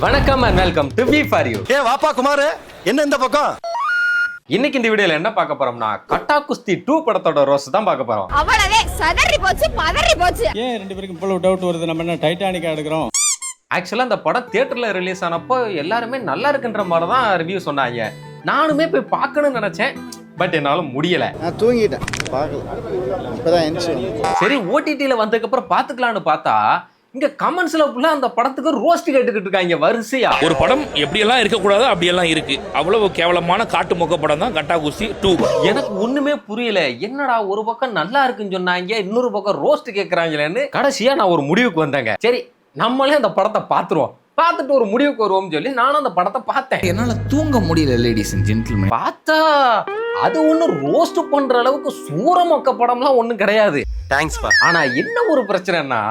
வணக்கம் and welcome to V for you. வாப்பா குமார், என்ன இந்த பக்கம்? இன்னைக்கு இந்த வீடியோல என்ன பார்க்க போறோம்னா கட்டா குஸ்தி 2 படத்தோட ரோஸ் தான் பார்க்க போறோம். அவ்வளவே சதறி போச்சு, பதறி போச்சு. ஏன் ரெண்டு பேருக்கு இவ்வளவு டவுட் வருது? நம்ம என்ன டைட்டானிக்கா எடுக்கிறோம்? ஆக்சுவலா அந்த படம் தியேட்டர்ல ரிலீஸ் ஆனப்போ எல்லாருமே நல்லா இருக்குன்ற மாதிரி தான் ரிவ்யூ சொன்னாங்க. நானுமே போய் பார்க்கணும்னு நினைச்சேன், பட் என்னால முடியல. நான் தூங்கிட்டேன், பார்க்கல. இப்பதான் எந்திரிச்சு சரி, ஓடிடில வந்ததுக்கு அப்புறம் பாத்துக்கலாம்னு பார்த்தா இங்க கமெண்ட்ஸ்ல ஃபுல்லா அந்த படத்துக்கு ரோஸ்ட் கேட்டுக்கிட்டு இருக்காங்க வரிசையா. ஒரு படம் எப்படியெல்லாம் இருக்கக்கூடாதோ அப்படியெல்லாம் இருக்கு. அவ்வளவு கேவலமான காட்டு மொக்க படம் தான் கட்டா குஸ்தி 2. எனக்கு ஒண்ணுமே புரியல. என்னடா ஒரு பக்கம் நல்லா இருக்குன்னு சொன்னாங்க, இன்னொரு பக்கம் ரோஸ்ட் கேட்கறாங்களேன்னு கடைசியா நான் ஒரு முடிவுக்கு வந்தேங்க. சரி, நம்மளே அந்த படத்தை பார்த்துருவோம், பார்த்துட்டு ஒரு முடிவுக்கு வருவோம்னு சொல்லி நானும் அந்த படத்தை பார்த்தேன். என்னால தூங்க முடியல லேடிஸ் அண்ட் ஜென்டில்மேன். பார்த்தா அது ஒன்றும் ரோஸ்ட் பண்ற அளவுக்கு சூரமொக்க படம்லாம் ஒன்றும் கிடையாது. தேங்க்ஸ் பா. ஆனா என்ன ஒரு பிரச்சனைன்னா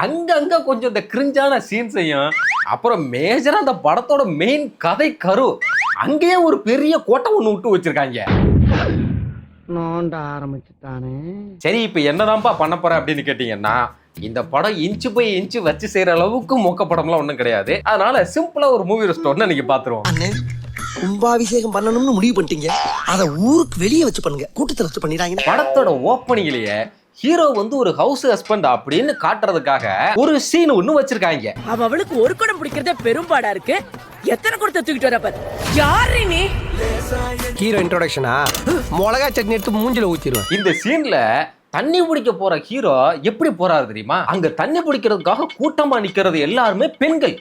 அங்கங்க கொஞ்சம் இந்த கிரிஞ்சான சீன்ஸையும் அப்புறம் மேஜரா அந்த படத்தோட மெயின் கதை கரு அங்கேயே ஒரு பெரிய கோட்டை ஒண்ணு விட்டு வச்சிருக்காங்க. நோண்ட ஆரம்பிச்சுட்டானே. சரி, இப்ப என்னதான்ப்பா பண்ண போற அப்படின்னு கேட்டீங்கன்னா, இந்த படம் இன்ச்சு பை இன்ச்சு வச்சு செய்யற அளவுக்கு மொக்க படம்லாம் ஒண்ணும் கிடையாது. அதனால சிம்பிளா ஒரு மூவி ரோஸ்ட் ஒன்று இன்னைக்கு பாத்துருவோம். கும்பாபிஷேகம் பண்ணணும்னு முடிவு பண்ணிட்டீங்க, அத ஊருக்கு வெளியே வச்சு பண்ணுங்க, கூட்டத்துல வச்சு பண்ணிடாங்க. படத்தோட ஓப்பனிங்லயே ஹீரோ வந்து ஒரு ஹவுஸ் ஹஸ்பண்ட் அப்படின்னு காட்டுறதுக்காக ஒரு சீன் ஒண்ணு வச்சிருக்காங்க. அவளுக்கு ஒரு குடம் பிடிக்கிறதே பெரும்பாடா இருக்கு. எத்தனை குடத்தை தூக்கிட்டு வர பாரு. யாரு நீ? ஹீரோ இன்ட்ரோடக்ஷனா? மிளகா சட்னி எடுத்து மூஞ்சில ஊத்திடுவேன். இந்த சீன்ல தண்ணி பிடிக்க போற ஹீரோ எப்படி போறாரு தெரியுமா? அங்க தண்ணி பிடிக்கிறதுக்காக கூட்டமா நிக்கிறது எல்லாருமே பெண்கள்,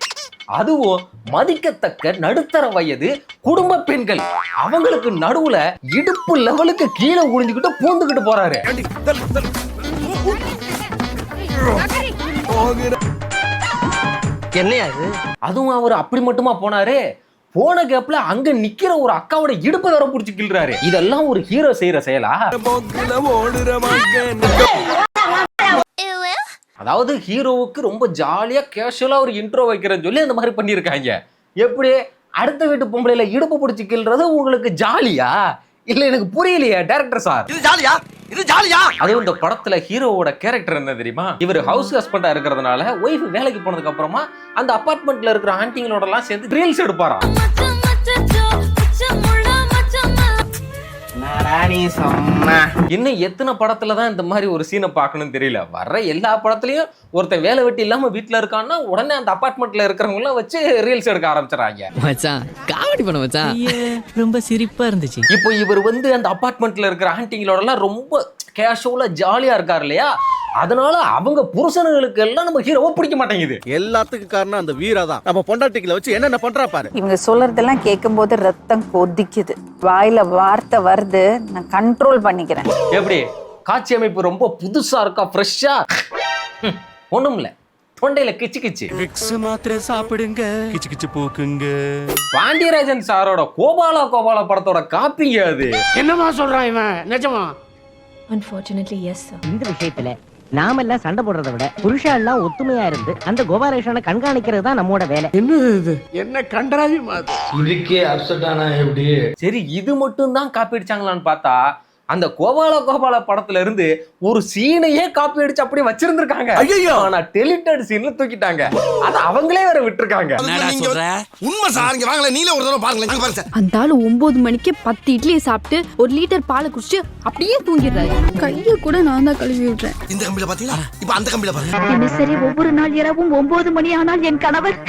அதுவும் மதிக்கத்தக்க நடுத்தர வயது குடும்ப பெண்கள். அவங்களுக்கு நடுவுல இடுப்பு லெவலுக்கு கீழே குனிஞ்சுக்கிட்டு பூந்துக்கிட்டு போறாரு. என்னையா இது? அதுவும் அவர் அப்படி மட்டுமா போனாரு, போன கேப்ல அங்க நிக்கிற ஒரு அக்காவோட இடுப்பு வர புடிச்சு கிள்றாரு. இதெல்லாம் ஒரு ஹீரோ செய்யற செயலா? அதாவது ஹீரோவுக்கு ரொம்ப ஜாலியா கேஷுவலா ஒரு இன்ட்ரோ வைக்கிறேன்னு சொல்லி அந்த மாதிரி பண்ணிருக்காங்க. எப்படி அடுத்த வீட்டு பொம்பளையில இடுப்பு பிடிச்சி கிள்றது உங்களுக்கு ஜாலியா? இல்ல எனக்கு புரியலையா டைரக்டர் சார். இது ஜாலியா? இது ஜாலியா? அதுவும் இந்த படத்துல ஹீரோவோட கேரக்டர் என்ன தெரியுமா? இவர் ஹவுஸ் ஹஸ்பண்டா இருக்கிறதுனால ஒய்ஃப் வேலைக்கு போனதுக்கு அப்புறமா அந்த அபார்ட்மெண்ட்ல இருக்கிற ஆண்டிங்களோட எல்லாம் சேர்ந்து ரீல்ஸ் எடுப்பாராம். இன்னும் எத்தனை படத்துலதான் இந்த மாதிரி ஒரு சீனை பார்க்கணும்னு தெரியல. வர்ற எல்லா படத்துலயும் ஒருத்தன் வேலை வெட்டி இல்லாம வீட்டுல இருக்கான்னா உடனே அந்த அபார்ட்மெண்ட்ல இருக்கிறவங்க எல்லாம் வச்சு ரீல்ஸ் எடுக்க ஆரம்பிச்சிடறாங்க. மச்சான் காமெடி பண்ண மச்சான், ரொம்ப சிரிப்பா இருந்துச்சு. இப்போ இவர் வந்து அந்த அபார்ட்மெண்ட்ல இருக்கிற ஆண்டிங்களோட எல்லாம் ரொம்ப கேஷுவலா ஜாலியா இருக்காரு இல்லையா? அதனால அவங்க புருஷனுங்களுக்கு எல்லாம் நம்ம ஹீரோவை பிடிக்க மாட்டேங்குது. எல்லாத்துக்கும் காரணம் அந்த வீரா தான். நம்ம பொண்டாட்டிகளை வச்சு என்னென்ன பண்றா பாரு. இவங்க சொல்றதெல்லாம் கேட்கும் போது ரத்தம் கொதிக்குது, வாயில வார்த்தை வருது, நான் கண்ட்ரோல் பண்ணிக்கிறேன். எப்படி காட்சி அமைப்பு ரொம்ப புதுசா இருக்கா, ஃப்ரெஷ்ஷா? ஒண்ணும் இல்ல, தொண்டையில கிச்சு கிச்சு. விக்ஸ் மாத்திரை சாப்பிடுங்க, கிச்சு கிச்சு போக்குங்க. பாண்டியராஜன் சாரோட கோபாலா படத்தோட காப்பிங்க அது. என்னமா சொல்றான் இவன்? நிஜமா? Unfortunately, yes sir. இந்த விஷயத்துல நாம எல்லாம் சண்டை போடுறதை விட புருஷா எல்லாம் ஒத்துமையா இருந்து அந்த கோபாலேஷனை கண்காணிக்கிறது தான் நம்மோட வேலை. என்ன கண்டராவி மாதிரி இதுக்கே அப்செட் ஆனா எப்படி? சரி, இது மட்டும் தான் காப்பி அடிச்சாங்களான்னு பார்த்தா அந்த கோபால படத்துல இருந்து ஒரு சீனையே காப்பி அடிச்சு அப்படியே வச்சிருந்திருக்காங்க. ஆனா டெலிட்டட் சீன்ல தூக்கிட்டாங்க. அத அவங்களே வேற விட்டுருக்காங்க. உண்மை சார், இங்க வாங்கல, நீல ஒரு தடவை பாருங்க. அந்த ஆளு 9 மணிக்கு 10 இட்லியை சாப்பிட்டு 1 லிட்டர் பாலை குடிச்சு அப்படியே தூங்கிடுறாரு. கைய கூட நான் தான் கழுவி விடுறேன். இந்த கம்பில பாத்தீங்களா? இப்ப அந்த கம்பில பாருங்க. தினசரி ஒவ்வொரு நாள் இரவும் 9 மணி ஆனால் என் கணவர்.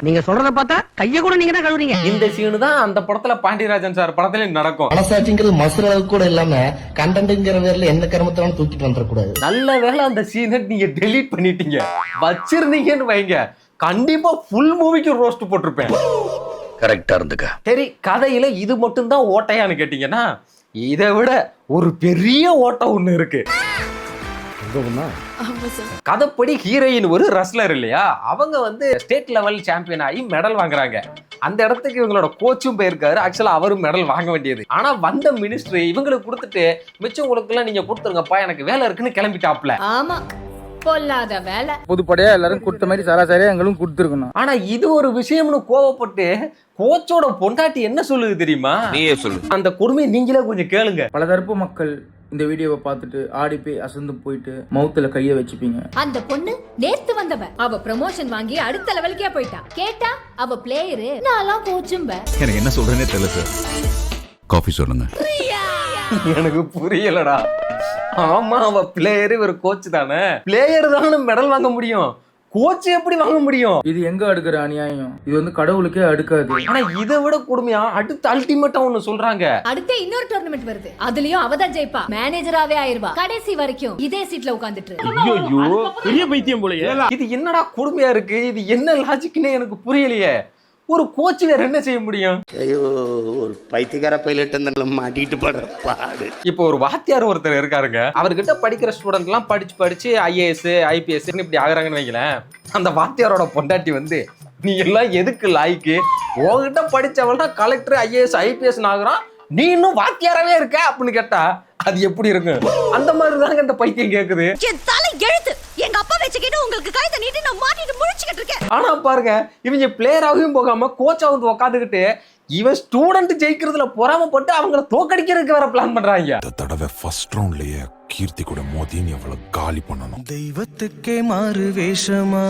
நீங்க சொல்றத பார்த்தா கைய கூட நீங்க தான் கழுவுறீங்க. இந்த சீனு தான் அந்த படத்துல பாண்டியராஜன் சார் படத்துல நடக்கும். மனசாட்சிங்கிறது மசுற அளவுக்கு கூட இல்லாம கண்டென்ட்ங்கிற பேர்ல எந்த கர்மத்தாலும் தூக்கிட்டு வந்துடக்கூடாது. நல்ல வேளை அந்த சீனை நீங்க டெலீட் பண்ணிட்டீங்க. வச்சிருந்தீங்கன்னு வைங்க, கண்டிப்பா ஃபுல் மூவிக்கு ரோஸ்ட் போட்டிருப்பேன். கரெக்டா இருந்துக்க. சரி, கதையில இது மட்டும் தான் ஓட்டையான்னு கேட்டீங்கன்னா இதை விட ஒரு பெரிய ஓட்டை ஒண்ணு இருக்கு. கதைப்படி ஹீரோயின் ஒரு ரெஸ்லர் இல்லையா? அவங்க வந்து ஸ்டேட் லெவல் சாம்பியன் ஆகி மெடல் வாங்குறாங்க. அந்த இடத்துக்கு இவங்களோட கோச்சும் போயிருக்காரு. ஆக்சுவலா அவரும் மெடல் வாங்க வேண்டியது. ஆனா வந்த மினிஸ்ட்ரி இவங்களுக்கு கொடுத்துட்டு மிச்சம் உங்களுக்கு எல்லாம் நீங்க கொடுத்துருங்கப்பா, எனக்கு வேலை இருக்குன்னு கிளம்பிட்டாப்ல. ஆமா, பொல்லாத வேலை. பொதுப்படையா எல்லாரும் கொடுத்த மாதிரி சராசரியா எங்களும் கொடுத்துருக்கணும். ஆனா இது ஒரு விஷயம்னு கோவப்பட்டு கோச்சோட பொண்டாட்டி என்ன சொல்லுது தெரியுமா? நீயே சொல்லு. அந்த கொடுமையை நீங்களே கொஞ்சம் கேளுங்க. பலதரப்பு மக்கள் இந்த வீடியோவை பார்த்துட்டு ஆடி போய் அசந்து போயிட்டு மவுத்துல கைய வச்சுப்பீங்க. அந்த பொண்ணு நேத்து வந்தவ, அவ ப்ரமோஷன் வாங்கி அடுத்த லெவலுக்கே போயிட்டா. கேட்டா அவ பிளேயரு, நான்லாம் கோச்சும்ப. எனக்கு என்ன சொல்றேனே தெரியல சார். காஃபி சொல்லுங்க. எனக்கு புரியலடா. ஆமா, அவ பிளேயர், இவர் கோச் தானே. பிளேயர் தானே மெடல் வாங்க முடியும், கோச் எப்படி வாங்க முடியும்? இது எங்க அடுக்கிற அநியாயம்? இது வந்து கடவுளுக்கே அடுக்காது. ஆனா இதை விட கொடுமையா அடுத்து அல்டிமேட்டா ஒண்ணு சொல்றாங்க. அடுத்து இன்னொரு டோர்னமெண்ட் வருது, அதுலயும் அவதான் ஜெயிப்பா. மேனேஜராவே ஆயிருவா. கடைசி வரைக்கும் இதே சீட்ல உட்கார்ந்துட்டு. ஐயோ, பெரிய பைத்தியம் போலயே. இது என்னடா கொடுமையா இருக்கு? இது என்ன லாஜிக்னே எனக்கு புரியலையே. ஒரு கோச் வேற என்ன செய்ய முடியும்? ஐயோ, ஒரு பைத்தியக்கார பைலட் மாட்டிட்டு படுற பாடு. இப்போ ஒரு வாத்தியார் ஒருத்தர் இருக்காருங்க, அவர்கிட்ட படிக்கிற ஸ்டூடெண்ட் எல்லாம் படிச்சு IAS IPS இப்படி ஆகுறாங்கன்னு வைங்களேன். அந்த வாத்தியாரோட பொண்டாட்டி வந்து, நீ எல்லாம் எதுக்கு லாய்க்கு? உங்ககிட்ட படிச்சவள் தான் கலெக்டர் IAS IPS ஆகுறான், நீ இன்னும் வாத்தியாரவே இருக்க அப்படின்னு கேட்டா அது எப்படி இருக்கும்? அந்த மாதிரி தாங்க இந்த பைத்தியம் கேக்குது. எழுத்து எங்க அப்பா வச்சுக்கிட்டு உங்களுக்கு கைத நீட்டி நான் மாட்டிட்டு முழிச்சுக்கிட்டு இருக்கேன். ஆனா பாருங்க, இவங்க பிளேயராகவும் போகாம கோச்சாவது உட்காந்துக்கிட்டு இவன் ஸ்டூடெண்ட் ஜெயிக்கிறதுல பொறாமப்பட்டு அவங்கள தோக்கடிக்கிறதுக்கு வேற பிளான் பண்றாங்க. இந்த தடவை ஃபர்ஸ்ட் ரவுண்ட்லயே கீர்த்தி கூட மோதி நீ அவளை காலி பண்ணணும். தெய்வத்துக்கே மாறு வேஷமா.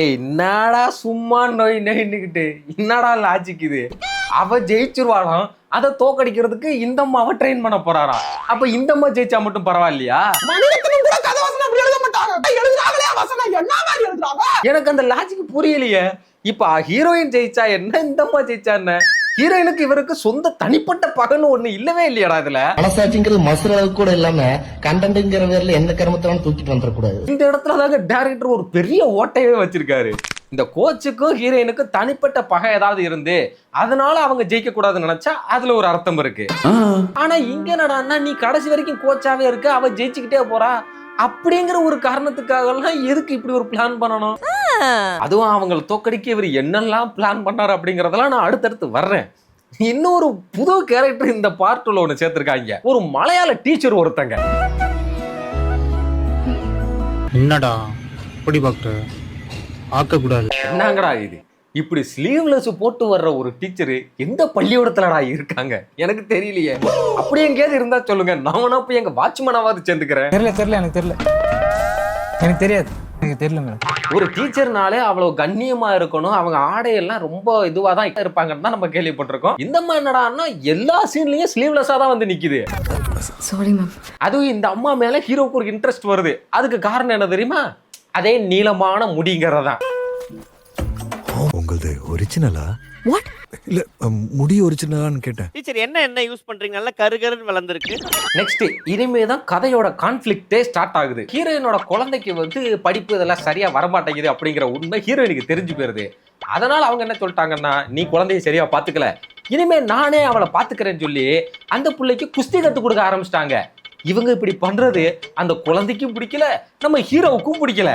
ஏய், என்னடா சும்மா நோய் நோயின்னுக்கிட்டு என்னடா லாஜிக் இது? அவ ஜெயிச்சிருவாளாம், அதை தோக்கடிக்கிறதுக்கு இந்த அம்மாவை ட்ரெயின் பண்ண போறாராம். அப்ப இந்த அம்மா ஜெயிச்சா மட்டும் பரவாயில்லையா? எனக்கு அந்த லாஜிக் புரியலையே. இப்ப ஹீரோயின் ஜெயிச்சா என்ன, இந்த அம்மா ஜெயிச்சா என்ன? ஹீரோயினுக்கு இவருக்கு சொந்த தனிப்பட்ட பகன்னு ஒண்ணு இல்லவே இல்லையாடா இதுல. மனசாட்சிங்கிறது மசுற அளவுக்கு கூட இல்லாம கண்டென்ட்ங்கிற பேர்ல எந்த கருமத்தாலும் தூக்கிட்டு வந்துடக்கூடாது. இந்த இடத்துல தாங்க டைரக்டர் ஒரு பெரிய ஓட்டையவே வச்சிருக்காரு. இந்த கோச்சுக்கும் ஹீரோயினுக்கும் தனிப்பட்ட பகை ஏதாவது இருந்து அதனால அவங்க ஜெயிக்க கூடாதுன்னு நினைச்சா அதுல ஒரு அர்த்தம் இருக்கு. ஆனா இங்க என்னடான்னா, நீ கடைசி வரைக்கும் கோச்சாவே இருக்க, அவ ஜெயிச்சுக்கிட்டே போறா அப்படிங்கிற ஒரு காரணத்துக்காக எல்லாம் எதுக்கு இப்படி ஒரு பிளான் பண்ணணும்? அதுவும் அவங்களை தோக்கடிக்க இவர் என்னெல்லாம் பிளான் பண்ணாரு அப்படிங்கறதெல்லாம் நான் அடுத்தடுத்து வர்றேன். இன்னொரு புது கேரக்டர் இந்த பார்ட்ல ஒண்ணு சேர்த்திருக்காங்க, ஒரு மலையாள டீச்சர் ஒருத்தங்க. என்னடா இப்படி பாக்குற? ஆக்க கூடாது. என்னங்கடா இது? இப்படி ஸ்லீவ்லெஸ் போட்டு வர்ற ஒரு டீச்சர் எந்த பள்ளிக்கூடத்துலடா இருக்காங்க? எனக்கு தெரியலையே. அப்படி எங்கேயாவது இருந்தா சொல்லுங்க, நான் போய் எங்க வாட்ச்மேனாவது சேர்ந்துக்கிறேன். தெரியல எனக்கு தெரியாது. ஒரு டீச்சர்னாலே அவ்வளவு கண்ணியமா இருக்கணும், அவங்க ஆடையெல்லாம் ரொம்ப இதுவா தான் இருப்பாங்கன்னு தான் நம்ம கேள்விப்பட்டிருக்கோம். இந்த மாதிரி என்னடான்னா எல்லா சீன்லயும் ஸ்லீவ்லெஸ்ஸா தான் வந்து நிக்குது. Sorry ma'am. அதுவும் இந்த அம்மா மேல ஹீரோக்கு ஒரு இன்ட்ரெஸ்ட் வருது. அதுக்கு காரணம் என்ன தெரியுமா? அதே நீளமான முடிங்கிறதா. உங்களது ஒரிஜினலா? வாட்? இல்ல முடி ஒரிஜினலான்னு கேட்டேன். டீச்சர் என்ன யூஸ் பண்றீங்க? நல்லா கருகருன்னு வளர்ந்துருக்கு. நெக்ஸ்ட் இனிமே தான் கதையோட கான்ஃபிளிக்டே ஸ்டார்ட் ஆகுது. ஹீரோயினோட குழந்தைக்கு வந்து படிப்பு இதெல்லாம் சரியா வரமாட்டேங்குது அப்படிங்கிற உண்மை ஹீரோயினுக்கு தெரிஞ்சு போயிருது. அதனால அவங்க என்ன சொல்லிட்டாங்கன்னா, நீ குழந்தைய சரியா பாத்துக்கல, இனிமே நானே அவளை பாத்துக்கிறேன்னு சொல்லி அந்த பிள்ளைக்கு குஸ்தி கத்து கொடுக்க ஆரம்பிச்சிட்டாங்க. இவங்க இப்படி பண்றது அந்த குழந்தைக்கும் பிடிக்கல, நம்ம ஹீரோவுக்கும் பிடிக்கல.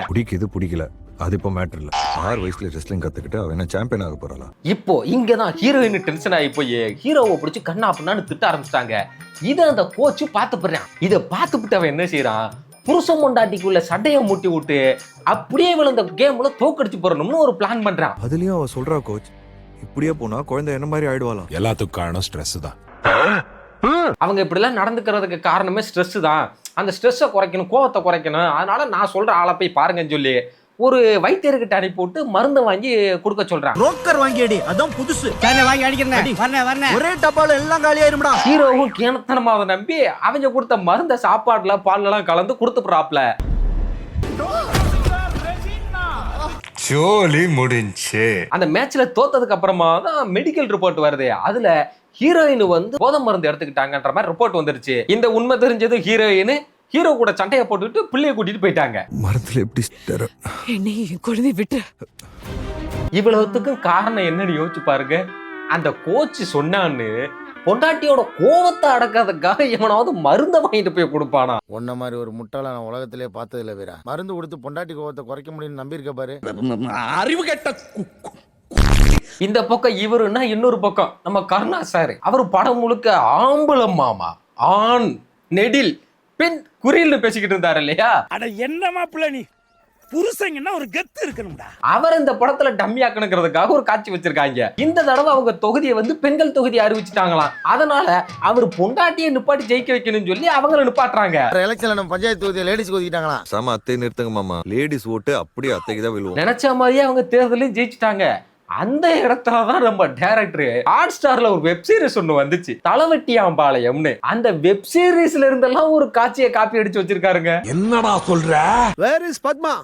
பிடிக்கல அது இப்ப மேட்டர் இல்ல. 6 வயசுல ரெஸ்லிங் கத்துக்கிட்டு அவ என்ன சாம்பியன் ஆக போறாளா? இப்போ இங்கதான் ஹீரோயின் டென்ஷன் ஆகி போய் ஹீரோவை பிடிச்சி கண்ணா அப்படின்னு திட்ட ஆரம்பிச்சிட்டாங்க. இதை அந்த கோச்சு பார்த்து போடுறான். இதை பார்த்துட்டு அவன் என்ன செய்யறான், புருஷன் பொண்டாட்டிக்குள்ள சண்டையை மூட்டி விட்டு அப்படியே விழுந்த கேம்ல தோக்கடிச்சு போறணும்னு ஒரு பிளான் பண்றான். அதுலயும் அவ சொல்றா, கோச் இப்படியே போனா குழந்தை என்ன மாதிரி ஆயிடுவாளாம். எல்லாத்துக்கும் காரணம் ஸ்ட்ரெஸ் தான். அவங்க இப்படி எல்லாம் நடந்துக்கிறதுக்கு காரணமே ஸ்ட்ரெஸ் தான். அந்த ஸ்ட்ரெஸ்ஸை குறைக்கணும், கோவத்தை குறைக்கணும். அதனால நான் சொல்ற ஆளை போய் பாருங்கன்னு சொல்லி ஒரு வைத்தியர்கிட்ட அனுப்பி விட்டு மருந்து வாங்கி கொடுக்க சொல்றான். புரோக்கர் வாங்கி அடி, அதான் புதுசு. வாங்கி அடிக்கிறேன். ஒரே டப்பால எல்லாம் காலி ஆயிரும்டா. ஹீரோவும் கேனத்தனமா அதை நம்பி அவங்க கொடுத்த மருந்த சாப்பாடுல பால்ல எல்லாம் கலந்து கொடுத்துறாப்ல. ஜோலி முடிஞ்சு. அந்த மேட்ச்ல தோத்ததுக்கு அப்புறமா தான் மெடிக்கல் ரிப்போர்ட் வருது. அதுல ஹீரோயின் வந்து போதை மருந்து எடுத்துக்கிட்டாங்கன்ற மாதிரி ரிப்போர்ட் வந்துருச்சு. இந்த உண்மை தெரிஞ்சது ஹீரோயின் ஹீரோ கூட சண்டையை போட்டுட்டு பிள்ளைய கூட்டிட்டு போயிட்டாங்க. மரத்துல எப்படி குழந்தை விட்டு இவ்வளவுத்துக்கும் காரணம் என்னன்னு யோசிச்சு பாருங்க. அந்த கோச் சொன்னான்னு பொண்டாட்டியோட கோவத்தை அடக்காததுக்காக எவனாவது மருந்தை வாங்கிட்டு போய் கொடுப்பானா? உன்ன மாதிரி ஒரு முட்டாள நான் உலகத்திலே பார்த்தது இல்ல. வீரா, மருந்து கொடுத்து பொண்டாட்டி கோவத்தை குறைக்க முடியும்னு நம்பியிருக்க பாரு. அறிவு கெட்ட. இந்த பக்கம் இவருன்னா இன்னொரு பக்கம் நம்ம கருணா சார். அவர் படம் முழுக்க ஆம்பளம் மாமா, ஆண் நெடில் பெண் குறியல்னு பேசிக்கிட்டு இருந்தாரு இல்லையா? அட என்ன மாப்பிள்ள நீ புருஷங்கன்னா ஒரு கெத்து இருக்கணும்டா. அவர் இந்த படத்துல டம்மி ஆக்கணுங்கிறதுக்காக ஒரு காட்சி வச்சிருக்காங்க. இந்த தடவை அவங்க தொகுதியை வந்து பெண்கள் தொகுதி அறிவிச்சுட்டாங்களாம். அதனால அவர் பொண்டாட்டியை நிப்பாட்டி ஜெயிக்க வைக்கணும்னு சொல்லி அவங்கள நிப்பாட்டுறாங்க. எலெக்ஷன்ல நம்ம பஞ்சாயத்து தொகுதியை லேடிஸ் ஒதுக்கிட்டாங்களா? சம அத்தை நிறுத்துங்க மாமா. லேடிஸ் ஓட்டு அப்படியே அத்தைக்கு தான் விழுவோம். நினைச்ச மாதிரியே அவங்க தேர்தலையும் ஜெயிச்சுட்டாங்க. அந்த இடத்துலதான் நம்ம டைரக்டர் ஹாட் ஸ்டார்ல ஒரு வெப் சீரிஸ் ஒண்ணு வந்துச்சு, தலவெட்டியாம்பாளையம்னு. அந்த வெப் சீரிஸ்ல இருந்தெல்லாம் ஒரு காட்சியை காப்பி அடிச்சு வச்சிருக்காருங்க. என்னடா சொல்ற? Where is Padma?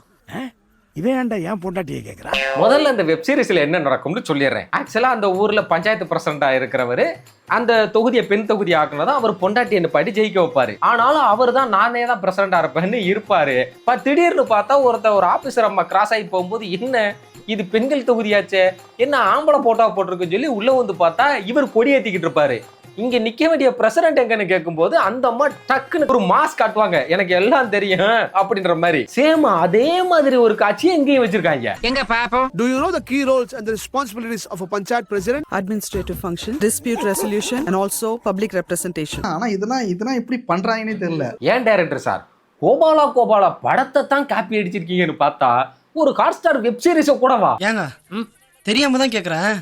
இவன் ஏன்டா ஏன் பொண்டாட்டியை கேக்குறா? முதல்ல அந்த வெப் சீரிஸ்ல என்ன நடக்கும்னு சொல்லிடுறேன். ஆக்சுவலா அந்த ஊர்ல பஞ்சாயத்து பிரசிடண்டா இருக்கிறவரு அந்த தொகுதியை பெண் தொகுதி ஆக்குனதான் அவர் பொண்டாட்டியை நிப்பாட்டி ஜெயிக்க வைப்பாரு. ஆனாலும் அவர் தான் நானே தான் பிரசிடண்டா இருப்பேன்னு இருப்பாரு. திடீர்னு பார்த்தா ஒரு ஆபீசர் அம்மா கிராஸ் ஆகி போகும்போது, என்ன இது பெண்கள் தொகுதியாச்சே, என்ன ஆம்பளை போட்டா போட்டிருக்குன்னு சொல்லி உள்ள வந்து பார்த்தா இவர் கொடி ஏத்திக்கிட்டு இருப்பாரு. இங்க நிக்க வேண்டிய பிரசிடண்ட் எங்கன்னு கேட்கும்போது அந்த அம்மா டக்குன்னு ஒரு மாஸ்க் காட்டுவாங்க, எனக்கு எல்லாம் தெரியும் அப்படின்ற மாதிரி. சேம் அதே மாதிரி ஒரு காட்சியை எங்கேயும் வச்சிருக்காங்க. எங்க பாப்போம். Do you know the key roles and the responsibilities of a panchayat president? Administrative function, dispute resolution and also public representation. ஆனா இதெல்லாம் எப்படி பண்றாங்கன்னே தெரியல. ஏன் டைரக்டர் சார் கோபாலா படத்தை தான் காப்பி அடிச்சிருக்கீங்கன்னு பார்த்தா ஒரு ஹாட் ஸ்டார் வெப் சீரிஸ கூடவா? ஏங்க தெரியாம தான் கேக்குறேன்,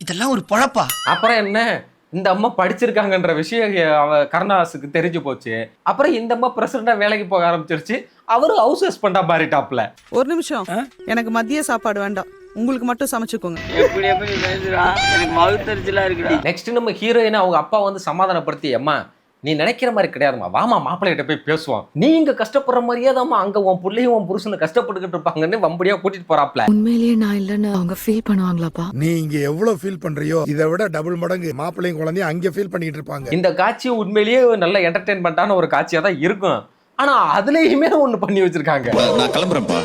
இதெல்லாம் ஒரு பொழப்பா? அப்புறம் என்ன, இந்த அம்மா படிச்சிருக்காங்கன்ற விஷயம் கருணாஸுக்கு தெரிஞ்சு போச்சு. அப்புறம் இந்த அம்மா பிரசிடண்டா வேலைக்கு போக ஆரம்பிச்சிருச்சு. அவரு ஹவுஸ் ஹஸ்பண்டா மாறிட்டாப்ல. ஒரு நிமிஷம், எனக்கு மதிய சாப்பாடு வேண்டாம், உங்களுக்கு மட்டும் சமைச்சுக்கோங்க. நெக்ஸ்ட் நம்ம ஹீரோயினை அவங்க அப்பா வந்து சமாதானப்படுத்தி, அம்மா நீ நினைக்கிற மாதிரி கிடையாதுமா, வாமா மாப்பிள்ளைகிட்ட போய் பேசுவோம், நீ இங்க கஷ்டப்படுற மாதிரியே தான் அங்க உன் பிள்ளையும் உன் புருஷனை கஷ்டப்பட்டுக்கிட்டு இருப்பாங்கன்னு வம்படியா கூட்டிட்டு போறாப்ல. உண்மையிலேயே நான் இல்லன்னு அவங்க ஃபீல் பண்ணுவாங்களாப்பா? நீ இங்க எவ்வளவு ஃபீல் பண்றியோ இதை விட டபுள் மடங்கு மாப்பிள்ளையும் குழந்தையும் அங்க ஃபீல் பண்ணிட்டு இருப்பாங்க. இந்த காட்சி உண்மையிலேயே நல்ல என்டர்டெயின்மெண்டான ஒரு காட்சியா தான் இருக்கும். ஆனா அதுலயுமே ஒண்ணு பண்ணி வச்சிருக்காங்க. நான் கிளம்புறேன்ப்பா.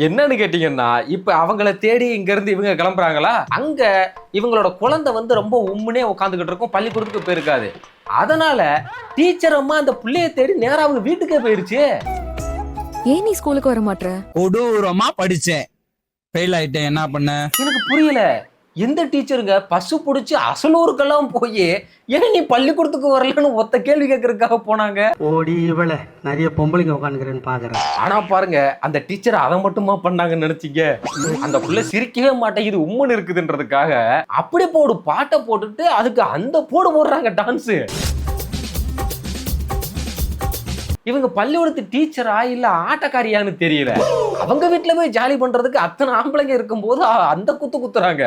என்னன்னு கேட்டீங்கன்னா, இப்ப அவங்கள தேடி இங்க இருந்து இவங்க கிளம்புறாங்களா, அங்க இவங்களோட குழந்தை வந்து ரொம்ப உம்முனே உட்காந்துக்கிட்டு இருக்கும், பள்ளிக்கூடத்துக்கு போயிருக்காது. அதனால டீச்சர் அம்மா அந்த பிள்ளைய தேடி நேரா அவங்க வீட்டுக்கே போயிருச்சு. ஏன் நீ ஸ்கூலுக்கு வர மாட்டற? கொடூரமா படிச்சேன், ஃபெயில் ஆயிட்டேன், என்ன பண்ண? எனக்கு புரியல. எந்த டீச்சருங்க பசு பிடிச்சி அசலூருக்கெல்லாம் போய் ஏன் நீ பள்ளிக்கூடத்துக்கு வரலன்னு ஒத்த கேள்வி கேட்கறதுக்காக போனாங்க? ஓடி இவள நிறைய பொம்பளைங்க உட்காந்துக்கிறேன்னு பாக்குறேன். ஆனா பாருங்க, அந்த டீச்சர் அதை மட்டுமா பண்ணாங்கன்னு நினைச்சீங்க? அந்த புள்ள சிரிக்கவே மாட்டேங்குது உம்முன்னு இருக்குதுன்றதுக்காக அப்படி போடு பாட்டை போட்டுட்டு அதுக்கு அந்த போடுறாங்க டான்ஸ். இவங்க பள்ளிக்கூடத்து டீச்சரா இல்ல ஆட்டக்காரியான்னு தெரியல. அவங்க வீட்டுல போய் ஜாலி பண்றதுக்கு அத்தனை ஆம்பளைங்க இருக்கும் போது அந்த குத்துறாங்க.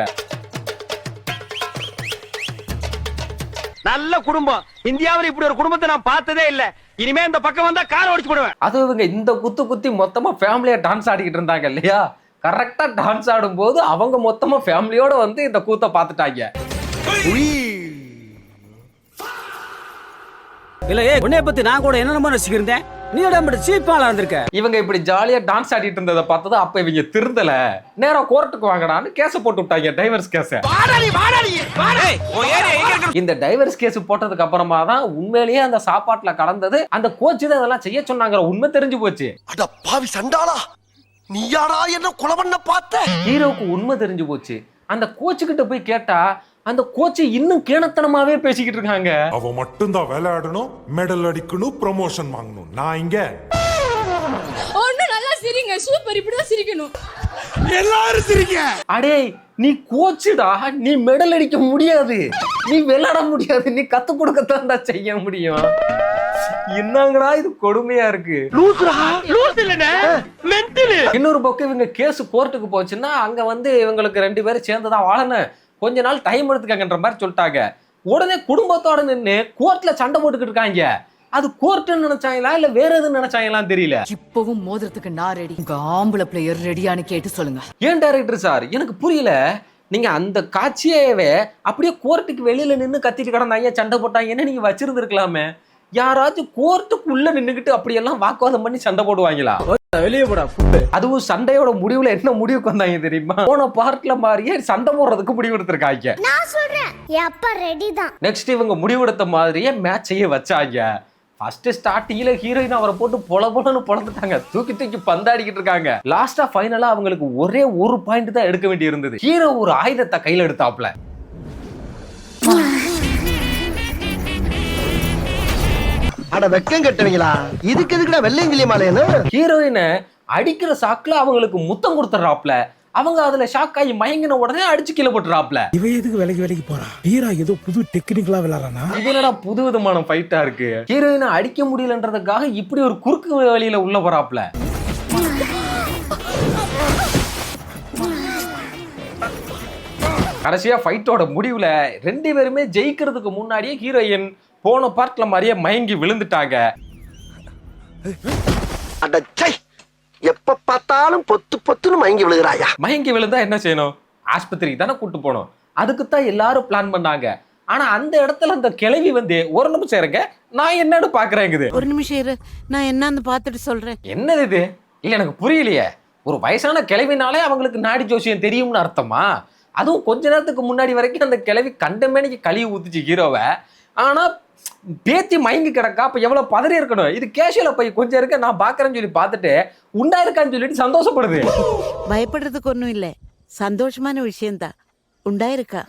நல்ல குடும்பம், இந்தியாவில் இப்படி ஒரு குடும்பத்தை நான் பார்த்ததே இல்ல. இனிமே இந்த பக்கம் வந்தா கார் ஓடிச்சு போடுவேன். அது இவங்க இந்த குத்தி மொத்தமா ஃபேமிலியா டான்ஸ் ஆடிக்கிட்டு இருந்தாங்க இல்லையா? கரெக்டா டான்ஸ் ஆடும் போது அவங்க மொத்தமா ஃபேமிலியோட வந்து இந்த கூத்தை பார்த்துட்டாங்க. இல்ல உன்னைய பத்தி நான் கூட என்னென்னமோ ரசிக்கிறேன், நீ சீப்பாலா இருந்திருக்க. இவங்க இப்படி ஜாலியா டான்ஸ் ஆடிட்டு இருந்ததை பார்த்தது அப்ப இவங்க திருந்தல, நேரா கோர்ட்டுக்கு வாங்கடான்னு கேஸ் போட்டு விட்டாங்க, டைவர்ஸ் கேஸ். இந்த டைவர்ஸ் கேஸ் போட்டதுக்கு அப்புறமா தான் உண்மையிலேயே அந்த சாப்பாட்டுல கலந்தது அந்த கோச் தான் இதெல்லாம் செய்ய சொன்னாங்க உண்மை தெரிஞ்சு போச்சு. அட பாவி சண்டாளா, நீயாடா என்ன கொலை பண்ண பார்த்த? ஹீரோக்கு உண்மை தெரிஞ்சு போச்சு. அந்த கோச்சு கிட்ட போய் கேட்டா அந்த கோச்சு இன்னும் கேணத்தனமாவே பேசிக்கிட்டு இருக்காங்க. அவ மட்டும் தான் விளையாடணும், மெடல் அடிக்கணும், ப்ரமோஷன் வாங்கணும். நான் இங்க நல்லா சிரிங்க, சூப்பர், இப்படிதான் சிரிக்கணும், எல்லாரும் சிரிங்க. அடே நீ கோச்சுடா, நீ மெடல் அடிக்க முடியாது, நீ விளையாட முடியாது, நீ கத்து கொடுக்கத்தான் தான் செய்ய முடியும். என்னங்கடா இது கொடுமையா இருக்கு. இன்னொரு பக்கம் இவங்க கேஸ் கோர்ட்டுக்கு போச்சுன்னா அங்க வந்து இவங்களுக்கு 2 பேரும் சேர்ந்துதான் வாழணும், கொஞ்ச நாள் டைம் எடுத்துக்கங்கன்ற மாதிரி சொல்லிட்டாங்க. உடனே குடும்பத்தோட நின்று கோர்ட்ல சண்டை போட்டுக்கிட்டு இருக்காங்க. அது கோர்ட்னு நினைச்சாங்களா இல்ல வேற எதுவும் நினைச்சாங்களான்னு தெரியல. இப்பவும் மோதிரத்துக்கு நான் ரெடி, உங்க ஆம்பளை பிளேயர் ரெடியான்னு கேட்டு சொல்லுங்க. ஏன் டைரக்டர் சார் எனக்கு புரியல, நீங்க அந்த காட்சியவே அப்படியே கோர்ட்டுக்கு வெளியில நின்று கத்திட்டு கிடந்தாங்க, சண்டை போட்டாங்கன்னு நீங்க வச்சிருந்துருக்கலாமே. யாராச்சும் கோர்ட்டுக்குள்ள நின்னுகிட்டு அப்படியெல்லாம் வாக்குவாதம் பண்ணி சண்டை போடுவாங்களா? வெளியே போடா. அதுவும் சண்டையோட முடிவுல என்ன முடிவுக்கு வந்தாங்க தெரியுமா? போன பார்ட்ல மாதிரியே சண்டை போடுறதுக்கு முடிவு எடுத்திருக்காங்க. நான் சொல்றேன் எப்ப ரெடி தான். நெக்ஸ்ட் இவங்க முடிவெடுத்த மாதிரியே மேட்சையே வச்சாங்க. ஃபர்ஸ்ட் ஸ்டார்டிங்ல ஹீரோயின் அவரை போட்டு பொலன்னு பொளந்துட்டாங்க, தூக்கி பந்தாடிக்கிட்டு இருக்காங்க. லாஸ்டா ஃபைனலா அவங்களுக்கு ஒரே ஒரு பாயிண்ட் தான் எடுக்க வேண்டி இருந்தது. ஹீரோ ஒரு ஆயுதத்தை கையில எடுத்தாப்ல. அட வெக்கம் கட்டுவீங்களா இதுக்கு எதுக்குடா வெள்ளையங்கிலி மாலையன்னு ஹீரோயினை அடிக்கிற சாக்குல அவங்களுக்கு முத்தம் கொடுத்துறாப்ல. அவங்க அதுல ஷாக் ஆகி மயங்கின உடனே அடிச்சு கீழே போட்டுறாப்ல. இவ எதுக்கு வேலைக்கு போறா? வீரா ஏதோ புது டெக்னிக்கலா விளையாடுறானா? இது என்னடா புது விதமான ஃபைட்டா இருக்கு? ஹீரோயினை அடிக்க முடியலன்றதுக்காக இப்படி ஒரு குறுக்கு வழியில உள்ள போறாப்ல. கடைசியா ஃபைட்டோட முடிவுல 2 பேருமே ஜெயிக்கிறதுக்கு முன்னாடியே ஹீரோயின் போன பார்ட்ல மாதிரியே மயங்கி விழுந்துட்டாங்க. அடச்சை எப்ப பார்த்தாலும் பொத்து பொத்துன்னு மயங்கி விழுகிறாயா? மயங்கி விழுந்தா என்ன செய்யணும்? ஆஸ்பத்திரிக்கு தானே கூட்டு போனோம். அதுக்குத்தான் எல்லாரும் பிளான் பண்ணாங்க. ஆனா அந்த இடத்துல அந்த கிழவி வந்து ஒரு நிமிஷம் இருங்க, நான் என்னன்னு பாக்குறேங்குது. ஒரு நிமிஷம் இரு, நான் என்னன்னு பார்த்துட்டு சொல்றேன். என்னது இது? இல்ல எனக்கு புரியலையே. ஒரு வயசான கிழவினாலே அவங்களுக்கு நாடி ஜோசியம் தெரியும்னு அர்த்தமா? அதுவும் கொஞ்ச நேரத்துக்கு முன்னாடி வரைக்கும் அந்த கிழவி கண்டமேனிக்கு கழுவி ஊத்துச்சு ஹீரோவை. ஆனா பேத்தி மயங்கி கிடக்கா. அப்ப எவ்வளவு பதறி இருக்கணும். இது கேஷுவலா போய் கொஞ்சம் இருக்க நான் பாக்குறேன்னு சொல்லி பார்த்துட்டு உண்டா இருக்கான்னு சொல்லிட்டு சந்தோஷப்படுது. பயப்படுறதுக்கு ஒண்ணும் இல்ல, சந்தோஷமான விஷயம்தான். உண்டாயிருக்கா?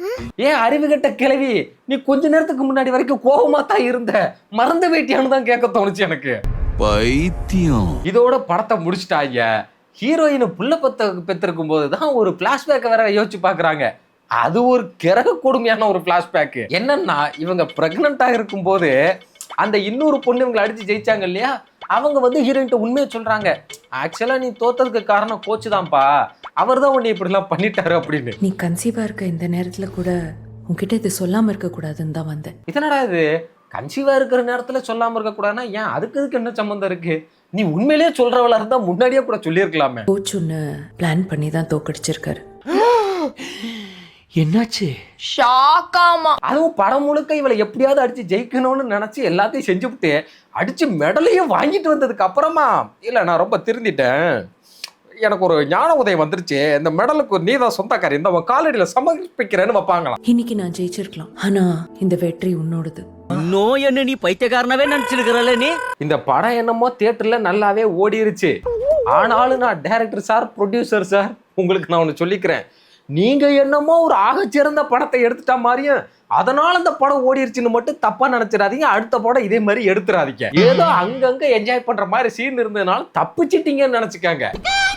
ஏன் அறிவுகட்ட கிழவி, நீ கொஞ்ச நேரத்துக்கு முன்னாடி வரைக்கும் கோபமா தான் இருந்த, மறந்து போயிட்டியான்னு தான் கேட்க தோணுச்சு எனக்கு. பைத்தியம். இதோட படத்தை முடிச்சுட்டாங்க. ஹீரோயின் புள்ள பெற்றிருக்கும் போதுதான் ஒரு பிளாஷ்பேக் வேற யோசிச்சு பாக்குறாங்க. அது ஒரு கிரக கொடுமையான ஒரு பிளாஷ்பேக். என்னன்னா இவங்க பிரெக்னண்டா இருக்கும் போது அந்த இன்னொரு பொண்ணு இவங்களை அடிச்சு ஜெயிச்சாங்க இல்லையா, அவங்க வந்து ஹீரோயின்ட்ட உண்மையை சொல்றாங்க. ஆக்சுவலா நீ தோத்ததுக்கு காரணம் கோச்சு தான்ப்பா, அவர் தான் உன்னை இப்படி எல்லாம் பண்ணிட்டாரு அப்படின்னு. நீ கன்சீவா இருக்க இந்த நேரத்துல கூட உன்கிட்ட இது சொல்லாம இருக்க கூடாதுன்னு தான் வந்தேன். இதனடா இது, கன்சீவா இருக்கிற நேரத்துல சொல்லாம இருக்க கூடாதுன்னா ஏன்? அதுக்கு என்ன சம்பந்தம் இருக்கு? நீ உண்மையிலேயே சொல்றவளா இருந்தா முன்னாடியே கூட சொல்லியிருக்கலாமே. கோச் ஒன்னு பிளான் பண்ணி தான் தோக்கடிச்சிருக்காரு. என்னாச்சு? ஷாக்காமா. அதுவும் படம் முழுக்க இவளை எப்படியாவது அடிச்சு ஜெயிக்கணும்னு நினைச்சு எல்லாத்தையும் செஞ்சுவிட்டு அடிச்சு மெடலையும் வாங்கிட்டு வந்ததுக்கு அப்புறமா இல்ல நான் ரொம்ப திருந்திட்டேன், எனக்கு ஒரு ஞான உதயம் வந்துருச்சு, இந்த மெடலுக்கு நீதான் சொந்தக்காரி, இந்த காலடியில சமர்ப்பிக்கிறேன்னு வைப்பாங்களாம். இன்னைக்கு நான் ஜெயிச்சிருக்கலாம், ஆனா இந்த வெற்றி உன்னோடது. நோய் என்ன நீ பைத்தியக்காரனவே நினைச்சிருக்கிறல்ல நீ? இந்த படம் என்னமோ தியேட்டர்ல நல்லாவே ஓடிருச்சு. ஆனாலும் நான் டைரக்டர் சார், ப்ரொடியூசர் சார், உங்களுக்கு நான் ஒன்று சொல்லிக்கிறேன், நீங்க என்னமோ ஒரு ஆகச்சிறந்த படத்தை எடுத்துட்டா மாதிரியும் அதனால அந்த படம் ஓடிருச்சுன்னு மட்டும் தப்பா நினைச்சிடாதீங்க. அடுத்த படம் இதே மாதிரி எடுத்துறாதீங்க. ஏதோ அங்கங்க என்ஜாய் பண்ற மாதிரி சீன் இருந்ததுனால தப்பிச்சிட்டீங்கன்னு நினைச்சுக்காங்க.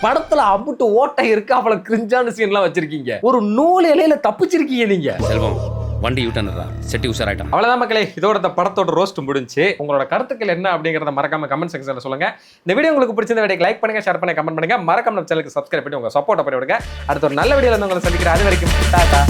படத்துல அம்புட்டு ஓட்டை இருக்கு, அவ்வளவு கிரிஞ்சான சீன் எல்லாம் வச்சிருக்கீங்க. ஒரு நூல் இலையில தப்பிச்சிருக்கீங்க நீங்க. செல்வம் வண்டி யூட்டர்னரா செட்டி உஷாராயிட்டான். அவ்வளவுதான் மக்களே, இதோட இந்த படத்தோட ரோஸ்ட் முடிஞ்சு. உங்களோட கருத்துக்கள் என்ன அப்படிங்கறத மறக்காம கமெண்ட் செக்ஷன்ல சொல்லுங்க. இந்த வீடியோ உங்களுக்கு பிடிச்சிருந்த வீடியோக்கு லைக் பண்ணுங்க, ஷேர் பண்ணுங்க, கமெண்ட் பண்ணுங்க. மறக்காம நம்ம சேனலுக்கு சப்ஸ்கிரைப் பண்ணி உங்க சப்போர்ட் பண்ணி விடுங்க. அடுத்த ஒரு நல்ல வீடியோல உங்களை சந்திக்கிறேன். அது வரைக்கும் டாடா.